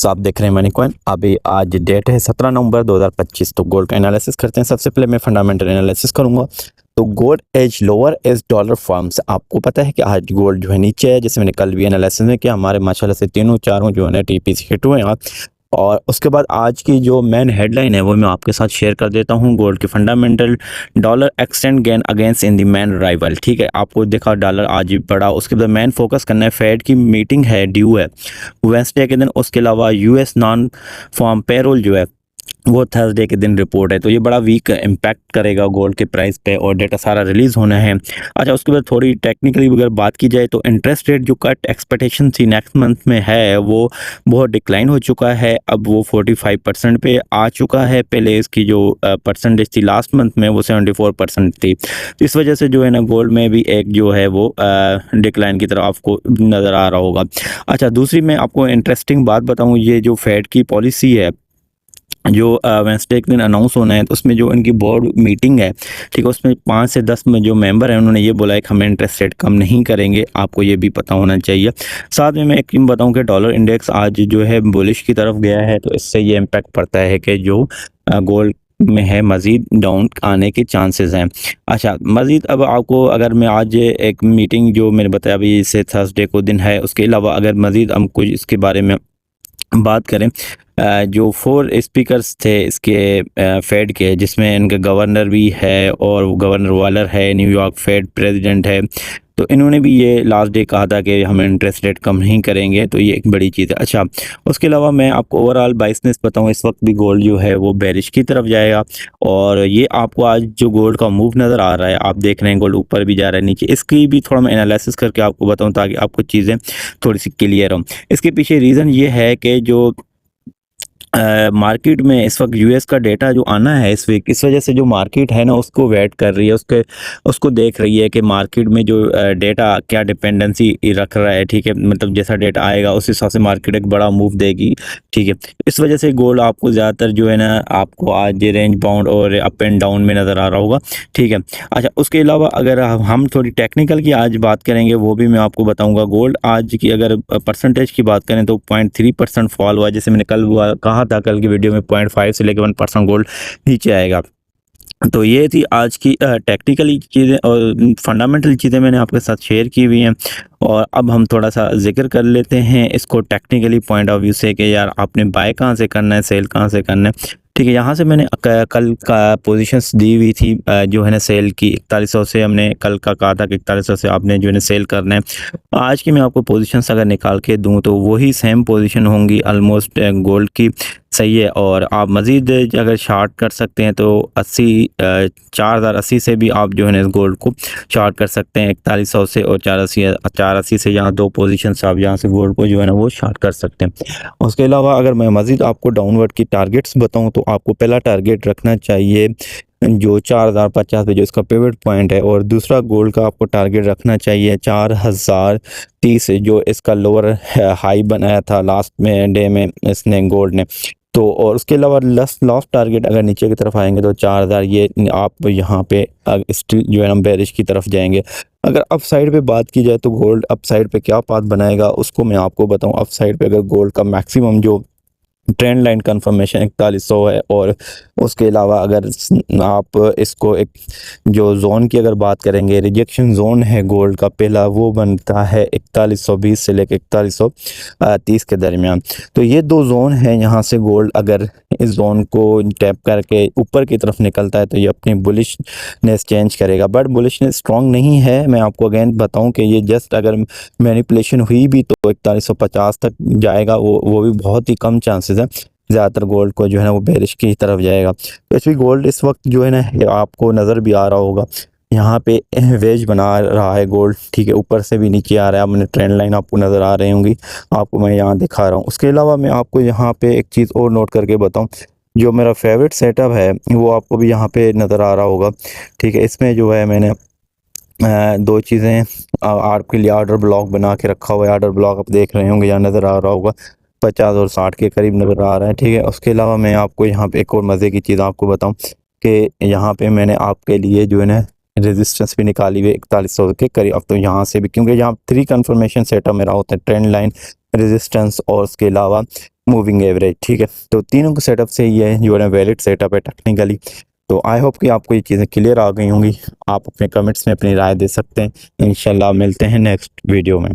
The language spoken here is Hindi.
दोस्तों, आप देख रहे हैं मनी कॉइन। अभी आज डेट है 17 नवंबर 2025। तो गोल्ड का एनालिसिस करते हैं। सबसे पहले मैं फंडामेंटल एनालिसिस करूंगा। तो gold as lower as dollar forms. आपको पता है कि आज गोल्ड जो है नीचे है, जैसे मैंने कल भी एनालिसिस में किया। हमारे माशाल्लाह से तीनों चारों जो है ना टीपीसी हिट हुए हैं। और उसके बाद आज की जो मेन हेडलाइन है वो मैं आपके साथ शेयर कर देता हूँ। गोल्ड की fundamental, dollar extend gain against in the main rival. ठीक है, आपको देखा डॉलर आज भी बढ़ा। उसके बाद मेन फोकस करना है, फेड की मीटिंग है, ड्यू है वेंसडे के दिन। उसके अलावा यूएस नॉन फार्म पेरोल जो है वो थर्सडे के दिन रिपोर्ट है। तो ये बड़ा वीक इम्पैक्ट करेगा गोल्ड के प्राइस पे, और डेटा सारा रिलीज होना है। अच्छा, उसके बाद थोड़ी टेक्निकली अगर बात की जाए तो इंटरेस्ट रेट जो कट एक्सपेक्टेशन थी नेक्स्ट मंथ में है वो बहुत डिक्लाइन हो चुका है। अब वो 45% पे आ चुका है। पहले इसकी जो परसेंटेज थी लास्ट मंथ में वो 74% थी। तो इस वजह से जो है ना गोल्ड में भी एक जो है वो डिक्लाइन की तरफ आपको नज़र आ रहा होगा। अच्छा, दूसरी मैं आपको इंटरेस्टिंग बात बताऊँ, ये जो फेड की पॉलिसी है जो वेंसडे के दिन अनाउंस होना है, तो उसमें जो इनकी बोर्ड मीटिंग है, ठीक है, उसमें 5 से 10 में जो मेंबर हैं उन्होंने ये बोला है कि हम इंटरेस्ट रेट कम नहीं करेंगे। आपको ये भी पता होना चाहिए। साथ में मैं एक बताऊं कि डॉलर इंडेक्स आज जो है बुलिश की तरफ गया है, तो इससे ये इम्पैक्ट पड़ता है कि जो गोल्ड में है मज़ीद डाउन आने के चांसेस हैं। अच्छा, मज़ीद अब आपको अगर मैं आज एक मीटिंग जो मैंने बताया अभी से थर्सडे को दिन है, उसके अलावा अगर मज़ीद हम कुछ इसके बारे में बात करें, जो 4 स्पीकर्स थे इसके फेड के, जिसमें इनका गवर्नर भी है और गवर्नर वालर है, न्यूयॉर्क फेड प्रेसिडेंट है, तो इन्होंने भी ये लास्ट डे कहा था कि हम इंटरेस्ट रेट कम नहीं करेंगे। तो ये एक बड़ी चीज़ है। अच्छा, उसके अलावा मैं आपको ओवरऑल बाइसनेस बताऊँ, इस वक्त भी गोल्ड जो है वो बेरिश की तरफ जाएगा। और ये आपको आज जो गोल्ड का मूव नज़र आ रहा है, आप देख रहे हैं गोल्ड ऊपर भी जा रहा है, नीचे, इसकी भी थोड़ा मैं एनालिसिस करके आपको बताऊँ ताकि आपको चीज़ें थोड़ी सी क्लियर हों। इसके पीछे रीज़न ये है कि जो मार्केट में इस वक्त यूएस का डेटा जो आना है इस वीक, इस वजह से जो मार्केट है ना उसको वेट कर रही है, उसको देख रही है कि मार्केट में जो डेटा क्या डिपेंडेंसी रख रहा है। ठीक है, मतलब जैसा डेटा आएगा उस हिसाब से मार्केट एक बड़ा मूव देगी। ठीक है, इस वजह से गोल्ड आपको ज़्यादातर जो है ना आपको आज रेंज बाउंड और अप एंड डाउन में नज़र आ रहा होगा। ठीक है, अच्छा, उसके अलावा अगर हम थोड़ी टेक्निकल की आज बात करेंगे वो भी मैं आपको बताऊँगा। गोल्ड आज की अगर परसेंटेज की बात करें तो 0.3% फॉल हुआ। जैसे मैंने कल कहा था, कल की वीडियो में 0.5 से लेकर 1% गोल्ड नीचे आएगा। तो ये थी आज की टेक्निकली चीज़ें और फंडामेंटल चीज़ें मैंने आपके साथ शेयर की हुई हैं। और अब हम थोड़ा सा जिक्र कर लेते हैं इसको टेक्निकली पॉइंट ऑफ व्यू से कि यार आपने बाय कहाँ से करना है, सेल कहाँ से करना है। ठीक है, यहाँ से मैंने कल का पोजीशंस दी हुई थी जो है ना सेल की 4100 से। हमने कल का कहा था कि 4100 से आपने जो है ना सेल करना है। आज की मैं आपको पोजीशंस अगर निकाल के दूं तो वही सेम पोजीशन होंगी ऑलमोस्ट गोल्ड की। सही है, और आप मज़ीद अगर शार्ट कर सकते हैं तो 4080 से भी आप जो है ना इस गोल्ड को शार्ट कर सकते हैं 4100 से, और 480 से यहाँ 2 पोजीशंस आप यहाँ से गोल्ड को जो है ना वो शार्ट कर सकते हैं। उसके अलावा अगर मैं मज़ीद आपको डाउनवर्ड की टारगेट्स बताऊँ तो आपको पहला टारगेट रखना चाहिए जो 4050 पे जो इसका पिवट पॉइंट है, और दूसरा गोल्ड का आपको टारगेट रखना चाहिए 4030 जो इसका लोअर हाई बनाया था लास्ट में डे में इसने गोल्ड ने। तो और उसके अलावा लास्ट टारगेट अगर नीचे की तरफ आएंगे तो 4000, ये आप यहाँ पे स्टिल जो है ना बेरिश की तरफ जाएंगे। अगर अप साइड पे बात की जाए तो गोल्ड अप साइड पे क्या पाथ बनाएगा उसको मैं आपको बताऊँ। अप साइड पे अगर गोल्ड का मैक्सिमम जो ट्रेंड लाइन कंफर्मेशन 4100 है, और उसके अलावा अगर आप इसको एक जो जोन की अगर बात करेंगे, रिजेक्शन जोन है गोल्ड का पहला, वो बनता है 4120 से लेकर 4130 के दरमियान। तो ये 2 जोन हैं। यहाँ से गोल्ड अगर इस जोन को टैप करके ऊपर की तरफ निकलता है तो ये अपनी बुलिशनेस चेंज करेगा, बट बुलिशनेस स्ट्रॉन्ग नहीं है। मैं आपको अगेन बताऊं कि ये जस्ट अगर मैनिपुलेशन हुई भी तो 4150 तक जाएगा, वो भी बहुत ही कम चांसेस है। ज़्यादातर गोल्ड को जो है ना वो बेरिश की तरफ जाएगा। तो इसलिए गोल्ड इस वक्त जो है ना आपको नज़र भी आ रहा होगा, यहाँ पे वेज बना रहा है गोल्ड। ठीक है, ऊपर से भी नीचे आ रहा है। मैंने ट्रेंड लाइन आपको नज़र आ रही होंगी, आपको मैं यहाँ दिखा रहा हूँ। उसके अलावा मैं आपको यहाँ पे एक चीज़ और नोट करके बताऊँ, जो मेरा फेवरेट सेटअप है वो आपको भी यहाँ पे नज़र आ रहा होगा। ठीक है, इसमें जो है मैंने 2 चीज़ें आपके लिए ऑर्डर ब्लॉक बना के रखा हुआ है। ऑर्डर ब्लॉक आप देख रहे होंगे, यहाँ नज़र आ रहा होगा 50 और 60 के करीब नज़र आ रहा है। ठीक है, उसके अलावा मैं आपको यहाँ पे एक और मज़े की चीज़ आपको बताऊँ कि यहाँ पे मैंने आपके लिए जो है ना रेजिस्टेंस भी निकाली हुई 4100 के करीब। अब तो यहाँ से भी, क्योंकि यहाँ 3 कंफर्मेशन सेटअप मेरा होता है, ट्रेंड लाइन, रेजिस्टेंस और उसके अलावा मूविंग एवरेज, ठीक है। तो तीनों के सेटअप से ये जो है वैलिड सेटअप है टेक्निकली। तो आई होप कि आपको ये चीज़ें क्लियर आ गई होंगी। आप अपने कमेंट्स में अपनी राय दे सकते हैं। इंशाल्लाह मिलते हैं नेक्स्ट वीडियो में।